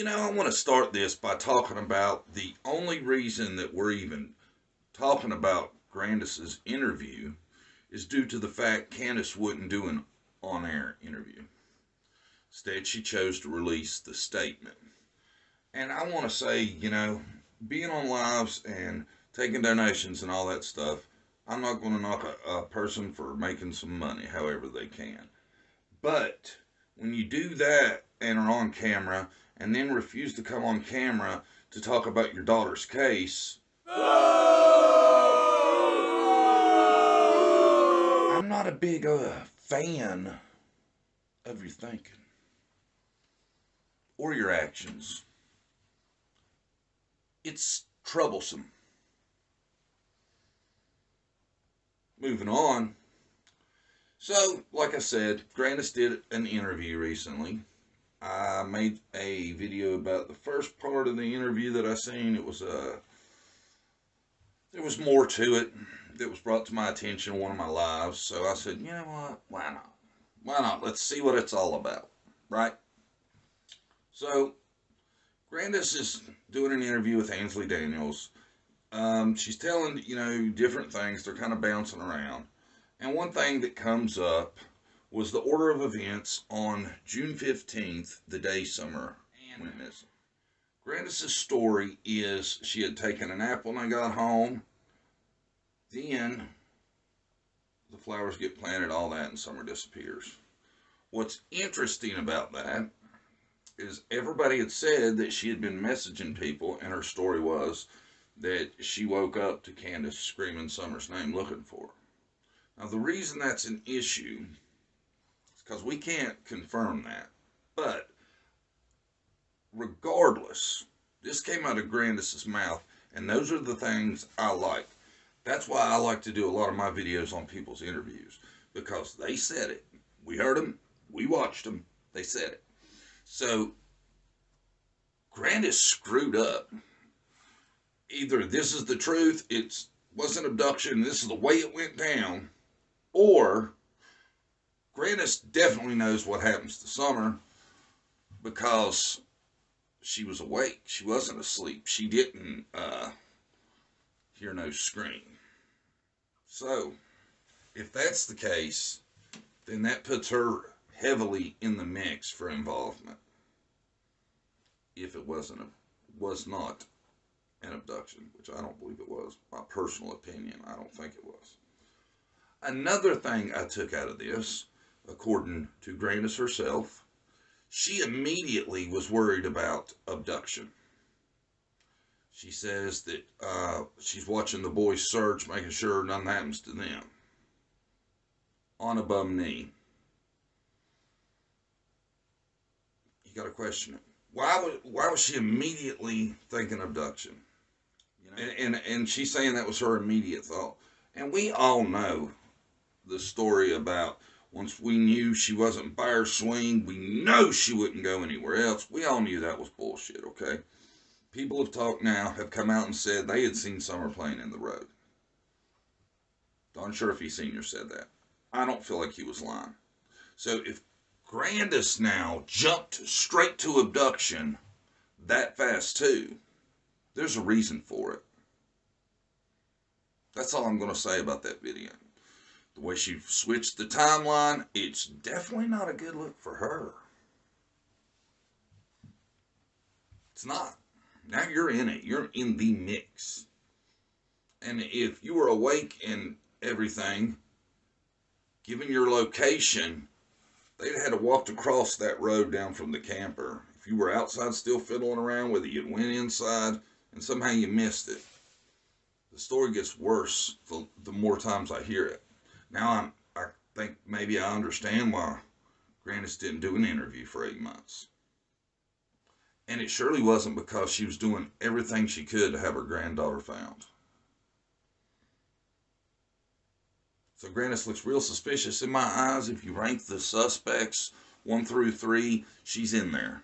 I want to start this by talking about the only reason that we're even talking about Grandus's interview is due to the fact Candus wouldn't do an on-air interview. Instead, she chose to release the statement. And I want to say, being on lives and taking donations and all that stuff, I'm not going to knock a person for making some money however they can. But when you do that and are on camera and then refuse to come on camera to talk about your daughter's case, I'm not a big fan of your thinking or your actions. It's troublesome. Moving on. So, like I said, Grandus did an interview recently. I made a video about the first part of the interview that I seen. There was more to it that was brought to my attention in one of my lives. So I said, you know what? Why not? Why not? Let's see what it's all about, right? So, Grandus is doing an interview with Ainsley Daniels. She's telling, different things. They're kind of bouncing around. And one thing that comes up was the order of events on June 15th, the day Summer went missing. Grandus's story is she had taken a nap when I got home. Then the flowers get planted, all that, and Summer disappears. What's interesting about that is everybody had said that she had been messaging people, and her story was that she woke up to Candus screaming Summer's name looking for her. Now, the reason that's an issue is because we can't confirm that. But regardless, this came out of Grandus's mouth, and those are the things I like. That's why I like to do a lot of my videos on people's interviews, because they said it. We heard them, we watched them, they said it. So, Grandus screwed up. Either this is the truth, it wasn't abduction, this is the way it went down, or Grandus definitely knows what happens to Summer because she was awake. She wasn't asleep. She didn't hear no scream. So, if that's the case, then that puts her heavily in the mix for involvement. If it was not an abduction, which I don't believe it was. My personal opinion, I don't think it was. Another thing I took out of this, according to Grandus herself, she immediately was worried about abduction. She says that she's watching the boys search, making sure nothing happens to them. On a bum knee. You got to question it. Why was she immediately thinking abduction? And she's saying that was her immediate thought. And we all know the story about once we knew she wasn't by her swing, we know she wouldn't go anywhere else. We all knew that was bullshit, okay? People have come out and said they had seen Summer playing in the road. Not sure if he senior said that. I don't feel like he was lying. So if Grandus now jumped straight to abduction that fast too, there's a reason for it. That's all I'm going to say about that video. The way she switched the timeline, it's definitely not a good look for her. It's not. Now you're in it. You're in the mix. And if you were awake and everything, given your location, they'd had to walk across that road down from the camper. If you were outside still fiddling around with it, you went inside and somehow you missed it. The story gets worse the more times I hear it. Now I think maybe I understand why Grandus didn't do an interview for 8 months. And it surely wasn't because she was doing everything she could to have her granddaughter found. So Grandus looks real suspicious in my eyes. If you rank the suspects 1 through 3, she's in there.